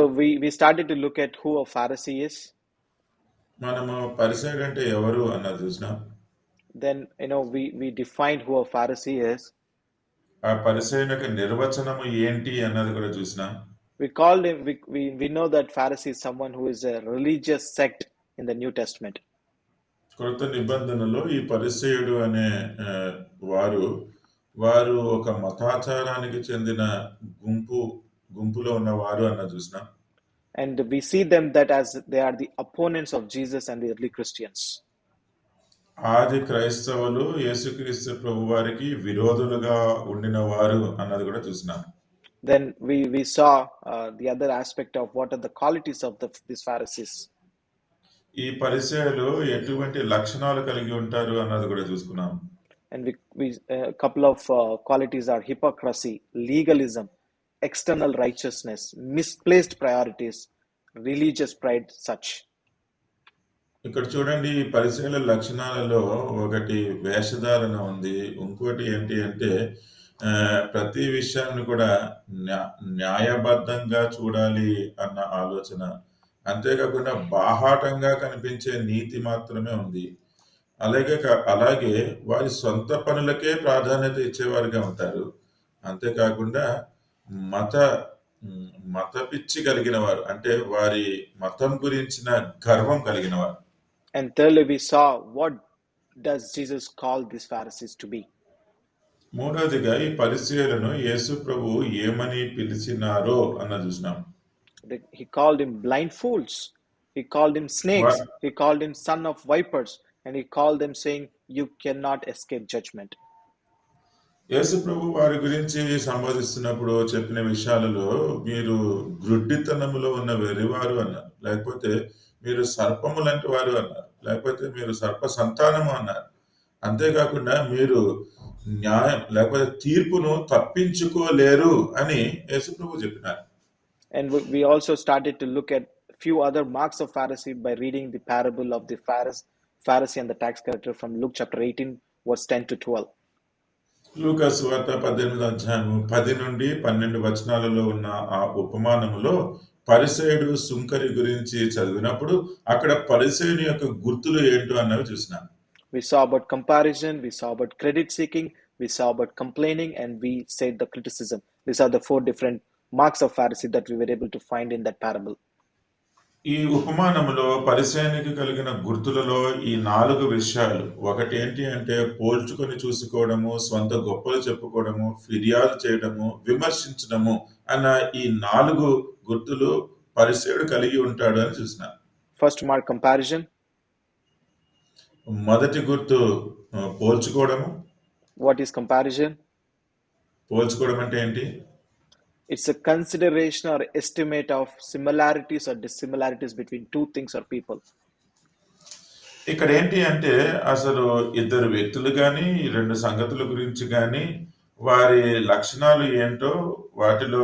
we started to look at who a Pharisee is. మనము పరిసైడ్ అంటే ఎవరు అన్నది చూసినాం. Then we defined who a Pharisee is. ఆ పరిసైడ్ యొక్క నిర్వచనము ఏంటి అన్నది కూడా చూసినాం. We called him. We know that Pharisee is someone who is a religious sect in the New Testament. కొత్త నిబంధనలో ఈ పరిసయుడు అనే వారు వారు ఒక మతాచారానికి చెందిన గుంపులో ఉన్నవారు అన్న చూసినాం. And we see them that as they are the opponents of Jesus and the early Christians. ఆది క్రైస్తవులు యేసుక్రీస్తు ప్రభు వారికి విరోధులుగా ఉండిన వారు అన్నది కూడా చూసినాం. Then we saw the other aspect of what are the qualities of these Pharisees. ఈ పరిసయులు ఎటువంటి లక్షణాలు కలిగి ఉంటారు అన్నది కూడా చూసుకున్నాం. And we a couple of qualities are hypocrisy, legalism, external righteousness, misplaced priorities, religious pride, such. ఇక్కడ చూడండి, ఈ పరిశీలన లక్షణాలలో ఒకటి వేషధారణ ఉంది, ఇంకోటి ఏంటి అంటే ప్రతి విషయాన్ని కూడా న్యాయబద్ధంగా చూడాలి అన్న ఆలోచన, అంతేకాకుండా బాహాటంగా కనిపించే నీతి మాత్రమే ఉంది. అలాగే వారి సొంత పనులకే ప్రాధాన్యత ఇచ్చేవారుగా ఉంటారు. అంతేకాకుండా మత పిచ్చి కలిగిన వారు, అంటే వారి మతం గురించిన గర్వం కలిగిన వారు. And thirdly, we saw what does Jesus call these Pharisees to be. మూడవదిగా ఈ పరిసయ్యులను యేసు ప్రభు ఏమని పిలిచినారో అన్న చూసినాం. He called him blind fools. He called him snakes. He called him son of vipers. And he called them saying, you cannot escape judgment. యేసు ప్రభు వారి గురించి సంబోధిస్తున్నప్పుడు చెప్పిన విషయాలలో మీరు గ్రుడ్డితనములో ఉన్న వెరివారు అన్నారు, లేకపోతే మీరు సర్పము లాంటి వారు అన్నారు, లేకపోతే మీరు సర్ప సంతానము అన్నారు. అంతేకాకుండా మీరు న్యాయం లేకపోతే తీర్పును తప్పించుకోలేరు అని యేసు ప్రభు చెప్పినారు. And we also started to look at few other marks of Pharisee by reading the parable of the Pharisee and the tax collector from Luke chapter 18 verse 10 to 12. లూకా సువార్త 18వ అధ్యాయం 10 నుండి 12 వచనాలలో ఉన్న ఆ ఉపమానములో పరిసయుడు సుంకరి గురించి చదివినప్పుడు అక్కడ పరిసయుని యొక్క గుర్తులు ఏంటో అన్నవి చూసినాం. We saw about comparison, we saw about credit seeking, we saw about complaining, and we said the criticism. These are the 4 different marks of Pharisee that we were able to find in that parable. ఈ ఉపమానములో పరిసయునికి కలిగిన గుర్తులలో ఈ 4 విషయాలు. ఒకటి ఏంటి అంటే పోల్చుకొని చూసుకోవడము, స్వంత గొప్పలు చెప్పుకోవడము, ఫిర్యాదు చేయడము, విమర్శించడము అన్న ఈ 4 గుర్తులు పరిసయుడు కలిగి ఉంటాడు అని చూసిన. First mark comparison. మొదటి గుర్తు పోల్చుకోవడము. What is comparison? పోల్చుకోవడం అంటే ఏంటి? It's a consideration or estimate of similarities or dissimilarities between 2 things or people. ఇక్కడ ఏంటి అంటే అసలు ఇద్దరు వ్యక్తులు కానీ 2 సంగతుల గురించి కానీ వారి లక్షణాలు ఏంటో, వాటిలో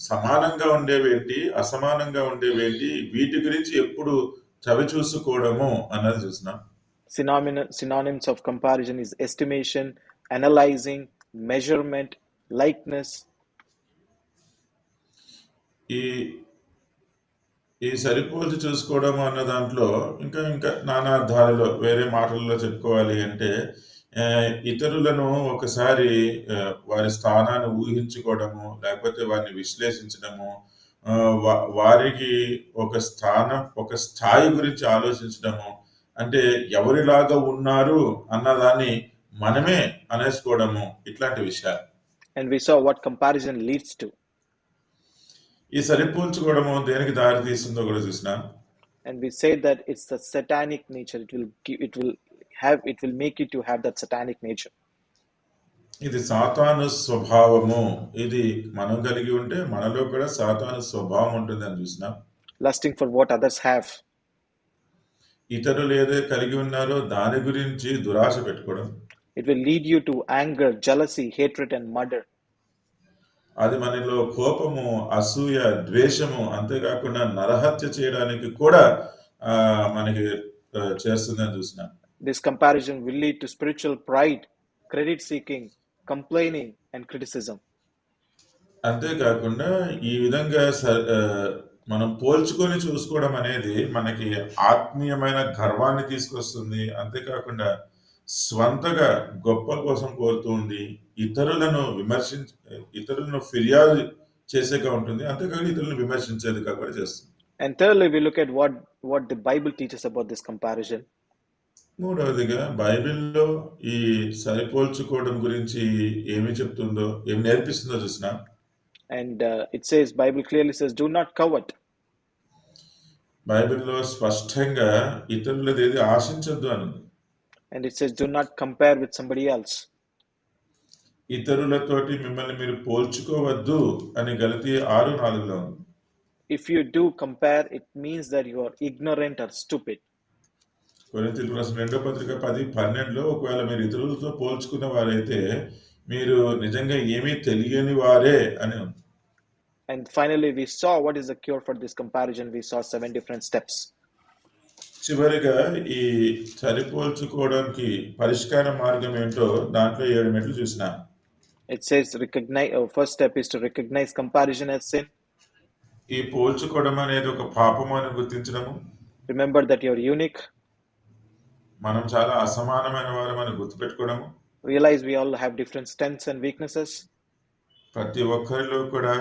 సమానంగా ఉండేవేంటి, అసమానంగా ఉండేవేంటి, వీటి గురించి ఎప్పుడు చవి చూసుకోవడము అన్నది చూసినాం. Synonyms of comparison is estimation, analyzing, measurement, likeness. ఈ సరిపోల్చి చూసుకోవడం అన్న దాంట్లో ఇంకా నానా అర్థాలలో వేరే మాటల్లో చెప్పుకోవాలి అంటే ఇతరులను ఒకసారి వారి స్థానాన్ని ఊహించుకోవడము, లేకపోతే వారిని విశ్లేషించడము, వారికి ఒక స్థాయి గురించి ఆలోచించడము, అంటే ఎవరిలాగా ఉన్నారు అన్నదాన్ని మనమే అనేసుకోవడము, ఇట్లాంటి విషయాలు. And we saw what comparison leads to. ఈ సరిపోల్చుకోవడము దేనికి దారి తీస్తుందో కూడా చూసినా. And we say that it's the satanic nature. It will make you to have that satanic nature. ఇది సాతాను స్వభావము. ఇది మనం కలిగి ఉంటే మనలో కూడా సాతాను స్వభావం ఉంటుంది అని చూసినా. Lusting for what others have. ఇతరులు ఏదైతే కలిగి ఉన్నారో దాని గురించి దురాశ పెట్టుకోవడం. It will lead you to anger, jealousy, hatred and murder. అది మనలో కోపము, అసూయ, ద్వేషము, అంతేకాకుండా నరహత్య చేయడానికి కూడా మనకి చేస్తుందని చూసిన. This comparison will lead to spiritual pride, credit seeking, complaining and criticism. అంతేకాకుండా ఈ విధంగా మనం పోల్చుకొని చూసుకోవడం అనేది మనకి ఆత్మీయమైన గర్వాన్ని తీసుకొస్తుంది. అంతేకాకుండా స్వంతగా గొప్పల కోసం కోరుతూ ఉండి, ఇతరులను ఇతరులను ఫిర్యాదు చేసేగా ఉంటుంది. అంతేకాకుండా ఇతరులను విమర్శించేదిగా కూడా చేస్తుంది. And thirdly, we look at what the Bible teaches about this comparison. మూడవదిగా బైబిల్‌లో ఈ సరిపోల్చుకోవడం గురించి ఏమి చెప్తుందో, ఏమి నేర్పిస్తుందో చూసినా And it says, Bible clearly says, do not covet. బైబిల్‌లో స్పష్టంగా ఇతరులదేది ఆశించొద్దు అనుంది. And it says, do not compare with somebody else. ఇతరులతోటి మిమ్మల్ని మీరు పోల్చుకోవద్దు అని గలతీ 6:4లో ఉంది. If you do compare, it means that you are ignorant or stupid. కొరింథీయులకు రాసిన 2వ పత్రిక 10:12లో ఒకవేళ మీరు ఇతరులతో పోల్చుకున్న వారైతే మీరు నిజంగా ఏమీ తెలియని వారే అని ఉంది. And finally, we saw what is the cure for this comparison. We saw 7 different steps. చివరిగా ఈ సరిపోల్చుకోవడానికి పరిష్కార మార్గం ఏంటో దాంట్లో 7 మెట్లు చూసినా. It says first step is to recognize comparison as sin. ఈ పోల్చుకోవడం అనేది ఒక పాపము అని గుర్తించడము. Remember that you're unique. మనం చాలా అసమానమైన వారమని గుర్తుపెట్టుకోవడము. Realize we all have different strengths and weaknesses. ప్రతి ఒక్కరిలో కూడా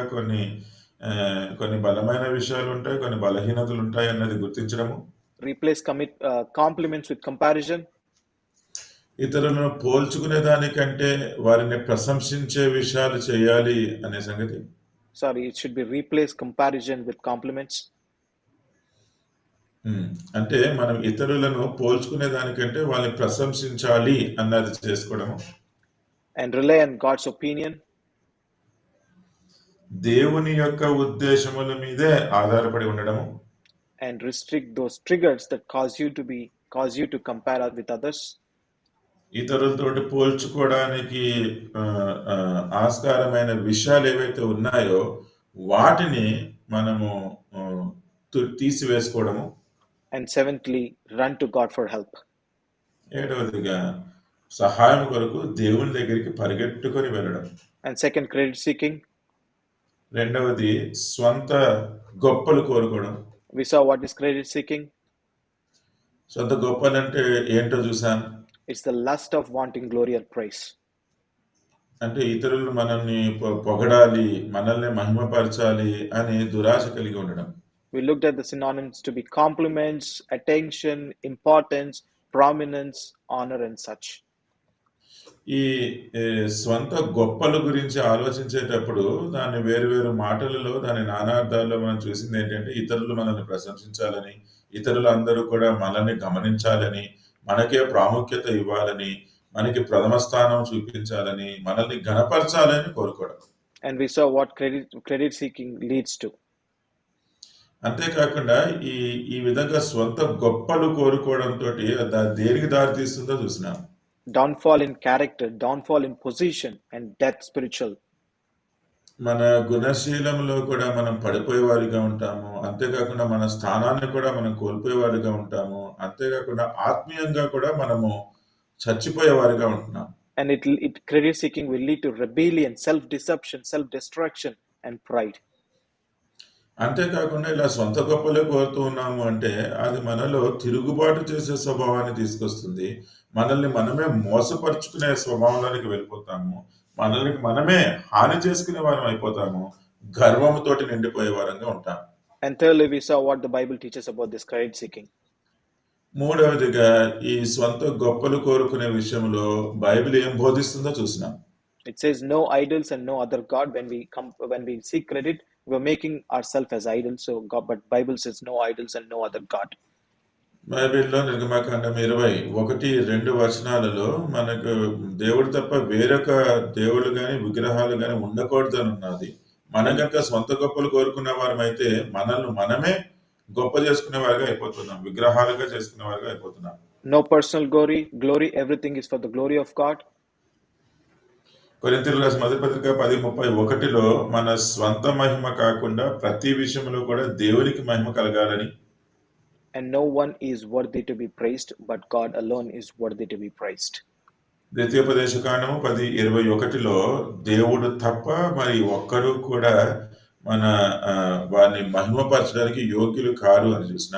కొన్ని బలమైన విషయాలు ఉంటాయి, కొన్ని బలహీనతలు ఉంటాయి అన్నది గుర్తించడము. Replace compliments with comparison. ఇతరులను పోల్చుకునే దానికంటే వారిని ప్రశంసించే విషయాలు చేయాలి అనే సంగతి. Sorry, it should be replace comparison with compliments. అంటే మనం ఇతరులను పోల్చుకునే దానికంటే వాళ్ళని ప్రశంసించాలి అన్నది చేసుకోవడము. And rely on God's opinion. దేవుని యొక్క ఉద్దేశముల మీదే ఆధారపడి ఉండడము. And restrict those triggers that cause you to compare with others. ఇతరులతోటి పోల్చుకోవడానికి ఆస్కారమైన విషయాలు ఏవైతే ఉన్నాయో వాటిని మనము తీసివేసుకోవడము. And seventhly, run to God for help. 7వదిగా సహాయం కొరకు దేవుని దగ్గరికి పరిగెట్టుకొని వెళ్ళడం. And second, credit seeking. 2వది స్వంత గొప్పలు కోరుకోవడం. We saw what is credit seeking. సొంత గొప్పలంటే ఏంటో చూసాం. It's the lust of wanting glory or praise. అంటే ఇతరులు మనల్ని పొగడాలి, మనల్ని మహిమపరచాలి అని దురాశ కలిగి ఉండడం. We looked at the synonyms to be compliments, attention, importance, prominence, honor and such. ఈ స్వంత గొప్పల గురించి ఆలోచించేటప్పుడు దాన్ని వేరు మాటలలో దాని నానార్థాల్లో మనం చూసింది ఏంటంటే ఇతరులు మనల్ని ప్రశంసించాలని, ఇతరులందరూ కూడా మనల్ని గమనించాలని, మనకే ప్రాముఖ్యత ఇవ్వాలని, మనకి ప్రథమ స్థానం చూపించాలని, మనల్ని ఘనపరచాలని కోరుకోవడం. And we saw what credit seeking leads to. అంతేకాకుండా ఈ విధంగా స్వంత గొప్పలు కోరుకోవడంతో దేనికి దారి తీస్తుందో చూసినాం. Downfall in character, downfall in position, and death spiritual. మన గుణశీలంలో కూడా మనం పడిపోయేవారిగా ఉంటాము. అంతేకాకుండా మన స్థానాన్ని కూడా మనం కోల్పోయేవారిగా ఉంటాము. అంతేకాకుండా ఆత్మీయంగా కూడా మనము చచ్చిపోయేవారిగా ఉంటున్నాం. And credit seeking will lead to rebellion, self-deception, self-destruction, and pride. అంతేకాకుండా ఇలా సొంత గొప్పలే కోరుతూ ఉన్నాము అంటే అది మనలో తిరుగుబాటు చేసే స్వభావాన్ని తీసుకొస్తుంది. మనల్ని మనమే మోసపరుచుకునే స్వభావంలోనికి వెళ్ళిపోతాము. మనల్ని మనమే హాని చేసుకునే వారం అయిపోతాము. గర్వముతోటి నిండిపోయే వారంగా ఉంటాం. And thirdly, we saw what the Bible teaches about this credit seeking. మూడవదిగా ఈ స్వంత గొప్పలు కోరుకునే విషయంలో బైబిల్ ఏం బోధిస్తుందో చూసినాం. It says no idols and no other god. When we seek credit, we're making ourselves as idols. So but Bible says no idols and no other god. బైబిల్లో నిర్గమకాండం 21-2 వచనాలలో మనకు దేవుడు తప్ప వేరొక దేవుళ్ళు గాని విగ్రహాలు గాని ఉండకూడదని ఉన్నది. మనం కనుక సొంత గొప్పలు కోరుకునే వారమైతే మనల్ని మనమే గొప్ప చేసుకునే వారిగా అయిపోతున్నాం, విగ్రహాలుగా చేసుకునే వారిగా అయిపోతున్నాం. No personal glory, everything is for the glory of God. కొరింథీయులకు రాసిన మొదటి పత్రిక 10:31లో మన స్వంత మహిమ కాకుండా ప్రతి విషయంలో కూడా దేవునికి మహిమ కలగాలని. And no one is worthy to be praised, but God alone is worthy to be praised. ద్వితీయోపదేశకాండము 10:21లో దేవుడు తప్ప మరి ఒక్కరు కూడా మన వారిని మహిమపరచడానికి యోగ్యులు కారు అని చూసిన.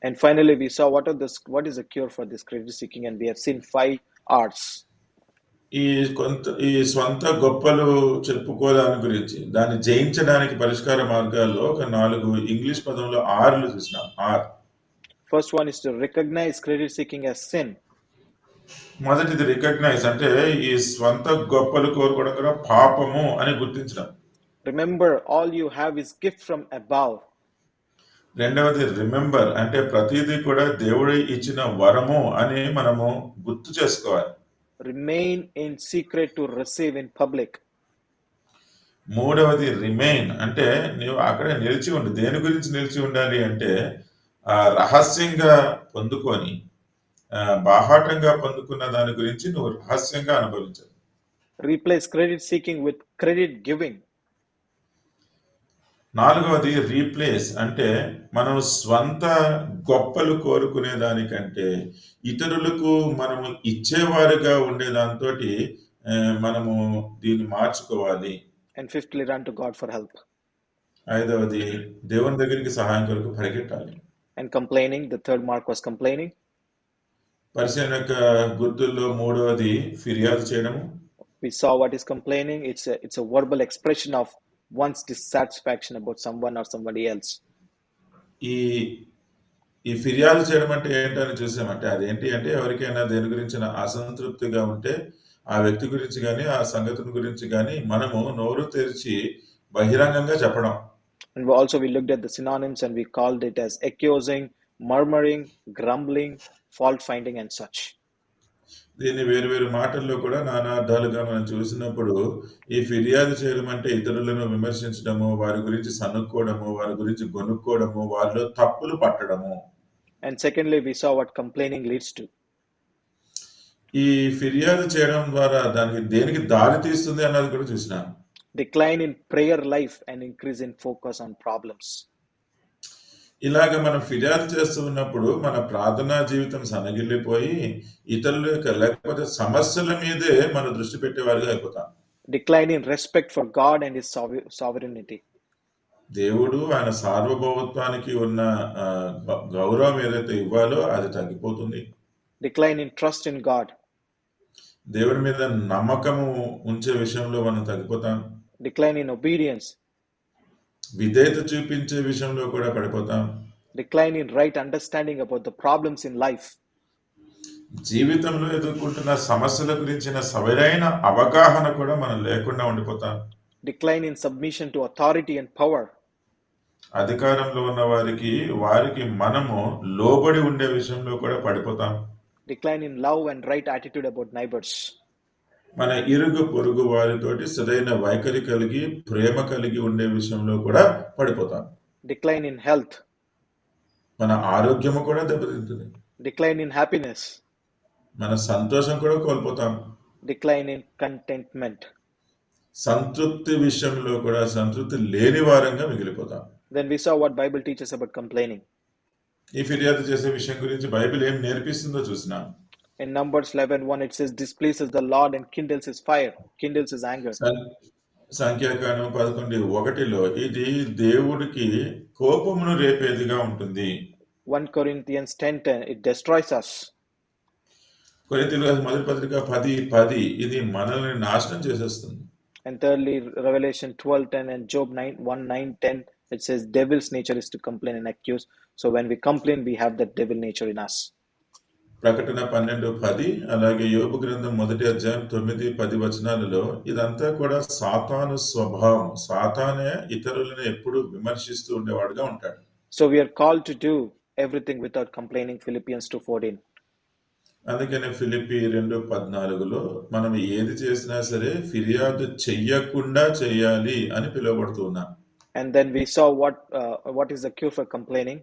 And finally, we saw what is the cure for this credit seeking, and we have seen 5 R's. ఈ స్వంత గొప్పలు చెప్పుకోవడాని గురించి దాన్ని జయించడానికి పరిష్కార మార్గాల్లో ఒక 4 ఇంగ్లీష్ పదంలో ఆర్లు చూసినాం. Are. First one is to recognize credit seeking as sin. మొదటిది రికగ్నైజ్, అంటే ఈ స్వంత గొప్పలు కోరుకోవడం కూడా పాపము అని గుర్తించడం. Remember, all you have is gift from above. రెండవది రిమెంబర్, అంటే ప్రతిదీ కూడా దేవుడు ఇచ్చిన వరము అని మనము గుర్తు చేసుకోవాలి. Remain in secret to receive in public. మూడవది రిమైన్, అంటే నీవు అక్కడే నిలిచి ఉండు. దేని గురించి నిలిచి ఉండాలి అంటే రహస్యంగా పొందుకొని బాహాటంగా పొందుకున్న దాని గురించి నువ్వు రహస్యంగా అనుభవించాలి. Replace credit seeking with credit giving. నాలుగవది రీప్లేస్, అంటే మనం స్వంత గొప్పలు కోరుకునే దానికంటే ఇతరులకు మనము ఇచ్చేవారుగా ఉండే దాంతో మనము దీన్ని మార్చుకోవాలి. And fifthly, run to God for help. ఐదవది దేవుని దగ్గరికి సహాయం కొరకు పరిగెట్టాలి. And complaining, the third mark was complaining. పరిచయం యొక్క గుర్తుల్లో మూడవది ఫిర్యాదు చేయడము. We saw what is complaining. It's a verbal expression of one's dissatisfaction about someone or somebody else. ఈ ఫిర్యాదు చేయడం అంటే ఏంటని చూసామంటే అదేంటి అంటే ఎవరికైనా దేని గురించి అసంతృప్తిగా ఉంటే ఆ వ్యక్తి గురించి కానీ ఆ సంగతిని గురించి కానీ మనము నోరు తెరిచి బహిరంగంగా చెప్పడం. And also we looked at the synonyms and we called it as accusing, murmuring, grumbling, fault finding and such. దీన్ని వేరు వేరు మాటల్లో కూడా నానా అర్థాలుగా మనం చూసినప్పుడు ఈ ఫిర్యాదు చేయడం అంటే ఇతరులను విమర్శించడము, వారి గురించి సనుక్కోవడము, వారి గురించి గొనుక్కోవడము, వారిలో తప్పులు పట్టడము. And secondly, we saw what complaining leads to. ఈ ఫిర్యాదు చేయడం ద్వారా దానికి దేనికి దారి తీస్తుంది అన్నది కూడా చూసినాం. Decline in prayer life and increase in focus on problems. ఇలాగ మనం ఫిర్యాదు చేస్తూ ఉన్నప్పుడు మన ప్రార్థనా జీవితం సన్నగిల్లిపోయి ఇతరుల యొక్క లేకపోతే సమస్యల మీదే మన దృష్టి పెట్టేవారుగా అయిపోతాం. Decline in respect for God and His sovereignty. దేవుడు ఆయన సార్వభౌమత్వానికి ఉన్న గౌరవం ఏదైతే ఇవ్వాలో అది తగ్గిపోతుంది. Decline in trust in God. దేవుడి మీద నమ్మకము ఉంచే విషయంలో మనం తగ్గిపోతాం. Decline in obedience. విధేయత చూపించే విషయంలో కూడా పడిపోతాం. Decline in right understanding about the problems in life. జీవితంలో ఎదుర్కొంటున్న సమస్యల గురించిన సరైన అవగాహన కూడా మనం లేకుండా ఉండిపోతాం. Decline in submission to authority and power. అధికారంలో ఉన్న వారికి మనము లోబడి ఉండే విషయంలో కూడా పడిపోతాం. Decline in love and right attitude about neighbors. మన ఇరుగు పొరుగు వారితోటి సరైన వైఖరి కలిగి ప్రేమ కలిగి ఉండే విషయంలో కూడా పడిపోతాం. Decline in health. మన ఆరోగ్యము కూడా దెబ్బతింటుంది. Decline in happiness. మన సంతోషం కూడా కోల్పోతాం. Decline in contentment. సంతృప్తి విషయంలో కూడా సంతృప్తి లేని వారంగా మిగిలిపోతాం. Then we saw what Bible teaches about complaining. ఈ ఫిర్యాదు చేసే విషయం గురించి బైబిల్ ఏం నేర్పిస్తుందో చూసినాం. In Numbers 11:1 it says, displeases the Lord and kindles his fire, kindles his anger. సంఖ్యాకాండం 11:1లో ఇది దేవుడికి కోపమును రేపేదిగా ఉంటుంది. 1 Corinthians 10:10 it destroys us. కొరింథీయులకు మొదటి పత్రిక 10:10 ఇది మనల్ని నాశనం చేసేస్తుంది. And thirdly, Revelation 12:10 and Job 1:9-10 it says devil's nature is to complain and accuse. So when we complain, we have that devil nature in us. ప్రకటన 12:10 అలాగే యోబు గ్రంథం 1:9-10 వచనాలలో ఇదంతా కూడా సాతాను స్వభావం. సాతానే ఇతరులను ఎప్పుడు విమర్శిస్తూ ఉండేవాడుగా ఉంటాడు. So we are called to do everything without complaining. Philippians 2:14. అందుకనే ఫిలిప్పి 2:14లో మనం ఏది చేసినా సరే ఫిర్యాదు చెయ్యకుండా చేయాలి అని పిలువబడుతున్నాం. And then we saw what is the cure for complaining.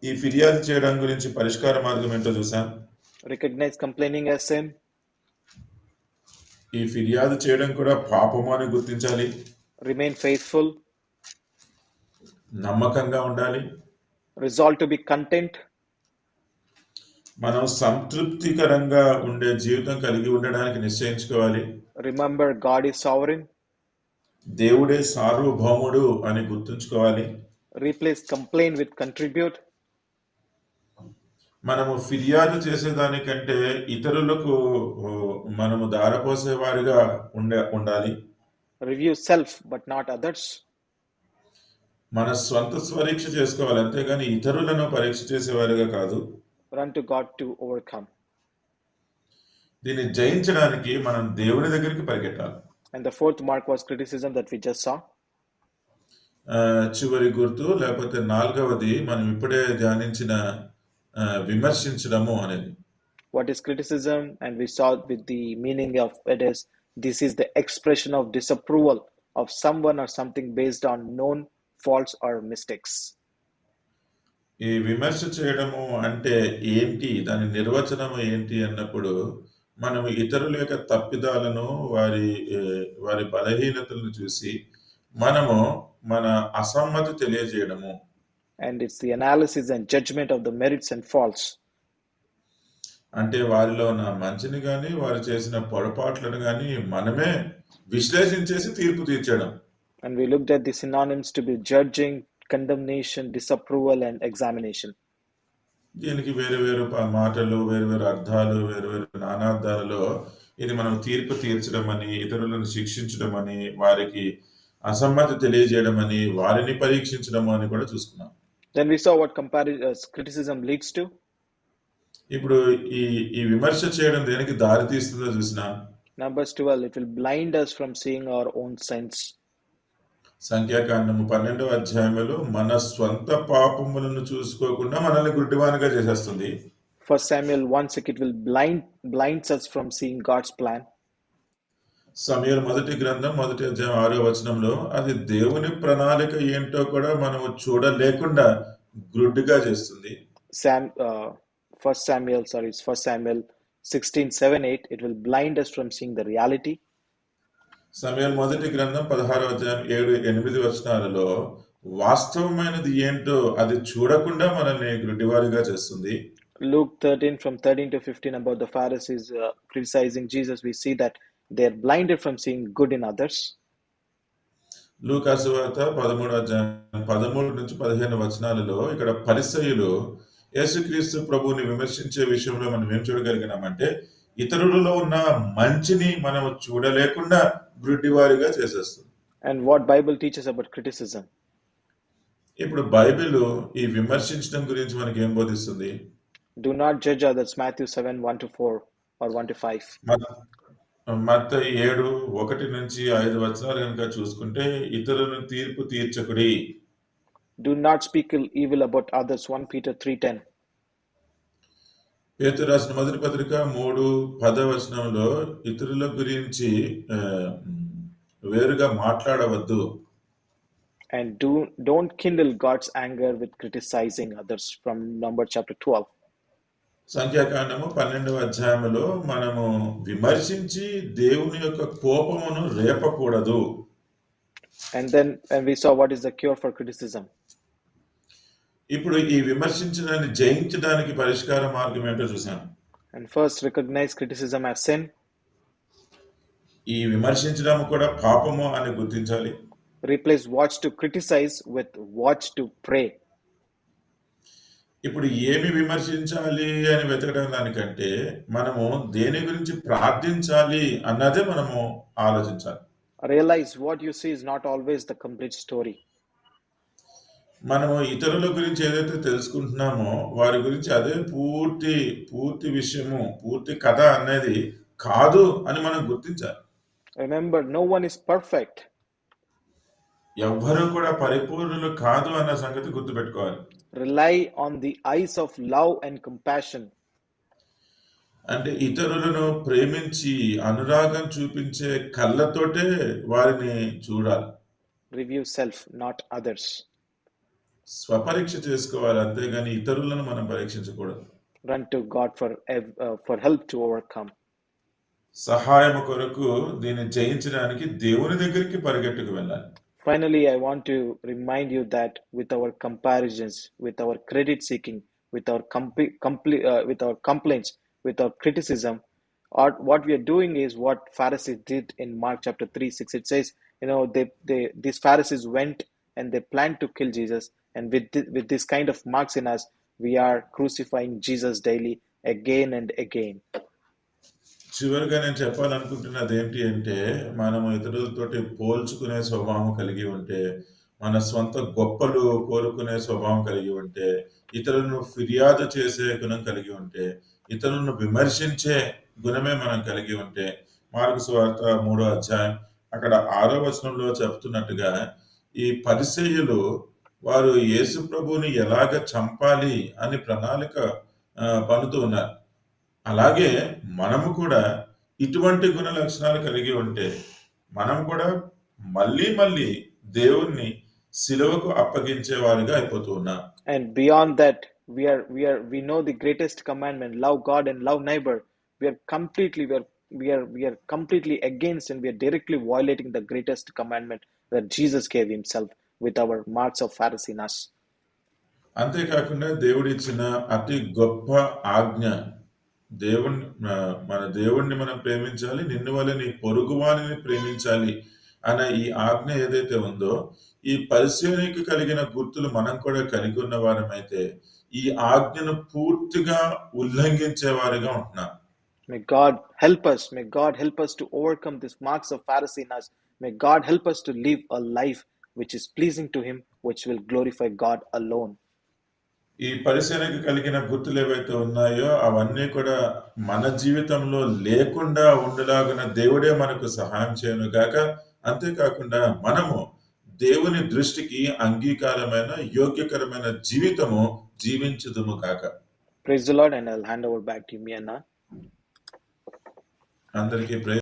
ఈ ఫిర్యాదు చేయడం గురించి పరిష్కార మార్గం ఏంటో చూసాం. Recognize complaining as sin. ఈ ఫిర్యాదు చేయడం కూడా పాపము అని గుర్తించాలి. Remain faithful. నమ్మకంగా ఉండాలి. Resolve to be content. మనం సంతృప్తికరంగా ఉండే జీవితం కలిగి ఉండడానికి నిశ్చయించుకోవాలి. Remember, God is sovereign. దేవుడే సార్వభౌముడు అని గుర్తుంచుకోవాలి. Replace complain with contribute. మనము ఫిర్యాదు చేసేదానికంటే ఇతరులకు మనము దారపోసే వారిగా ఉండాలి. Review self but not others. మన స్వంత పరీక్ష చేసుకోవాలి, అంతేగాని ఇతరులను పరీక్ష చేసేవారిగా కాదు. Run to God to overcome. దీన్ని జయించడానికి మనం దేవుని దగ్గరికి పరిగెట్టాలి. And the fourth mark was criticism that we just saw. చివరి గుర్తు లేకపోతే నాలుగవది మనం ఇప్పుడే ధ్యానించిన విమర్శించడము అనేది. What is criticism? And we saw with the meaning of it is, this is the expression of disapproval of someone or something based on known faults or mistakes. ఈ విమర్శ చేయడము అంటే ఏంటి, దాని నిర్వచనం ఏంటి అన్నప్పుడు మనం ఇతరుల యొక్క తప్పిదాలను వారి బలహీనతలను చూసి మనము మన అసమ్మతి తెలియజేయడము. And it's the analysis and judgment of the merits and faults. అంటే వారిలో ఉన్న మంచిని కానీ వారు చేసిన పొరపాట్లను కానీ మనమే విశ్లేషించేసి తీర్పు తీర్చడం. And we looked at the synonyms to be judging, condemnation, disapproval, and examination. దీనికి వేరు వేరు మాటలు, వేరు వేరు అర్థాలు, వేరు వేరు నానార్థాలలో ఇది మనం తీర్పు తీర్చడం అని, ఇతరులను శిక్షించడం అని, వారికి అసమ్మతి తెలియజేయడం అని, వారిని పరీక్షించడం అని కూడా చూసుకున్నాం. Then we saw what criticism leads to. ఇప్పుడు ఈ విమర్శ చేయడం దేనికి దారి తీస్తుందో చూసినా. Numbers 12, it will blind us from seeing our own sins. సంఖ్యాకాండము 12వ అధ్యాయంలో మన స్వంత పాపములను చూసుకోకుండా మనల్ని గుడ్డివానిగా చేసేస్తుంది. First Samuel 1:6, it will blinds us from seeing God's plan. సమూయేలు మొదటి గ్రంథం 1వ అధ్యాయం 6వ వచనంలో అది దేవుని ప్రణాళిక ఏంటో కూడా మనము చూడలేకుండా గుడ్డిగా చేస్తుంది. First Samuel 16:7-8, it will blind us from seeing the reality. సమూయేలు మొదటి గ్రంథం 16వ అధ్యాయం 7-8 వచనాలలో వాస్తవమైనది ఏంటో అది చూడకుండా మనల్ని గుడ్డివారిగా చేస్తుంది. Luke 13:13-15, about the Pharisees criticizing Jesus, we see that they are blinded from seeing good in others. లూకా సువార్త 13వ అధ్యాయం 13-15 వచనాలలో ఇక్కడ పరిసయ్యులు యేసుక్రీస్తు ప్రభువుని విమర్శించే విషయంలో మనం ఏం చూడగలిగినామంటే ఇతరులలో ఉన్న మంచిని మనం చూడలేకుండా గుడ్డివారిగా చేసేస్తుంది. And what Bible teaches about criticism? ఇప్పుడు బైబిల్ ఈ విమర్శించడం గురించి మనకి ఏం బోధిస్తుంది? Do not judge others, Matthew 7:1-4 or 1-5. మత్తయి 7:1-5 వచనాలు కనుక చూసుకుంటే ఇతరులను తీర్పు తీర్చకుడి. Do not speak evil about others, 1 Peter 3:10. పేతురు రాసిన మొదటి పత్రిక 3:10 వచనంలో ఇతరుల గురించి వేరుగా మాట్లాడవద్దు. And don't kindle God's anger with criticizing others, from Numbers chapter 12. సంఖ్యాకాండము 12వ అధ్యాయంలో మనము విమర్శించి దేవుని యొక్క కోపమును రేపకూడదు. And we saw what is the cure for criticism. ఇప్పుడు ఈ విమర్శించడాన్ని జయించడానికి పరిష్కార మార్గం ఏంటో చూసాం. And first, recognize criticism as sin. ఈ విమర్శించడం కూడా పాపము అని గుర్తించాలి. Replace watch to criticize with watch to pray. ఇప్పుడు ఏమి విమర్శించాలి అని వెతకడం దానికంటే మనము దేని గురించి ప్రార్థించాలి అన్నదే మనము ఆలోచించాలి. Realize what you see is not always the complete story. మనము ఇతరుల గురించి ఏదైతే తెలుసుకుంటున్నామో వారి గురించి అదే పూర్తి విషయము, పూర్తి కథ అనేది కాదు అని మనం గుర్తించాలి. Remember, no one is perfect. ఎవ్వరూ కూడా పరిపూర్ణులు కాదు అన్న సంగతి గుర్తుపెట్టుకోవాలి. Rely on the eyes of love and compassion. అంటే ఇతరులను ప్రేమించి అనురాగం చూపించే కళ్ళతోటే వారిని చూడాలి. Review self, not others. స్వపరీక్ష చేసుకోవాలి, అంతేగాని ఇతరులను మనం పరీక్షించకూడదు. Run to God for help to overcome. సహాయం కొరకు దీన్ని జయించడానికి దేవుని దగ్గరికి పరిగెట్టుకు వెళ్ళాలి. Finally, I want to remind you that with our comparisons, with our credit seeking, with our with our complaints, with our criticism, or what we are doing is what Pharisees did in Mark chapter 3:6. It says, these Pharisees went and they planned to kill Jesus, and with this kind of marks in us, we are crucifying Jesus daily, again and again. చివరిగా నేను చెప్పాలనుకుంటున్నది ఏంటి అంటే, మనము ఇతరులతోటి పోల్చుకునే స్వభావం కలిగి ఉంటే, మన స్వంత గొప్పలు కోరుకునే స్వభావం కలిగి ఉంటే, ఇతరులను ఫిర్యాదు చేసే గుణం కలిగి ఉంటే, ఇతరులను విమర్శించే గుణమే మనం కలిగి ఉంటే, మార్కు సువార్త 3వ అధ్యాయం అక్కడ 6వ వచనంలో చెప్తున్నట్టుగా, ఈ పరిసయ్యులు వారు యేసు ప్రభువుని ఎలాగ చంపాలి అని ప్రణాళిక పన్నుతూ ఉన్నారు. అలాగే మనము కూడా ఇటువంటి గుణ లక్షణాలు కలిగి ఉంటే, మనం కూడా మళ్ళీ మళ్ళీ దేవుణ్ణి సిలువకు అప్పగించే వారిగా అయిపోతూ ఉన్నాం. And beyond that, we know the greatest commandment: love God and love neighbor. We are completely against, and we are directly violating the greatest commandment that Jesus gave himself with our marks of Pharisees. అంతేకాకుండా దేవుడిచ్చిన అతి గొప్ప ఆజ్ఞ, మన దేవుణ్ణి మనం ప్రేమించాలి, నిన్ను వల్ల నీ పొరుగువానిని ప్రేమించాలి అనే ఈ ఆజ్ఞ ఏదైతే ఉందో, ఈ పరిశీలనకి కలిగిన గుర్తులు మనం కూడా కలిగి ఉన్న వారమైతే ఈ ఆజ్ఞను పూర్తిగా ఉల్లంఘించే వారిగా ఉంటున్నాం. May God help us. May God help us to overcome these marks of Pharisee in us. May God help us to live a life which is pleasing to him, which will glorify God alone. ఈ పరిశీలనకి కలిగిన గుర్తులు ఏవైతే ఉన్నాయో అవన్నీ కూడా మన జీవితంలో లేకుండా ఉండలాగున దేవుడే మనకు సహాయం చేయను గాక. అంతేకాకుండా మనము దేవుని దృష్టికి అంగీకారమైన యోగ్యకరమైన జీవితము జీవించుదుము గాక. Praise the Lord, and I'll hand over back to you, Anna. అందరికీ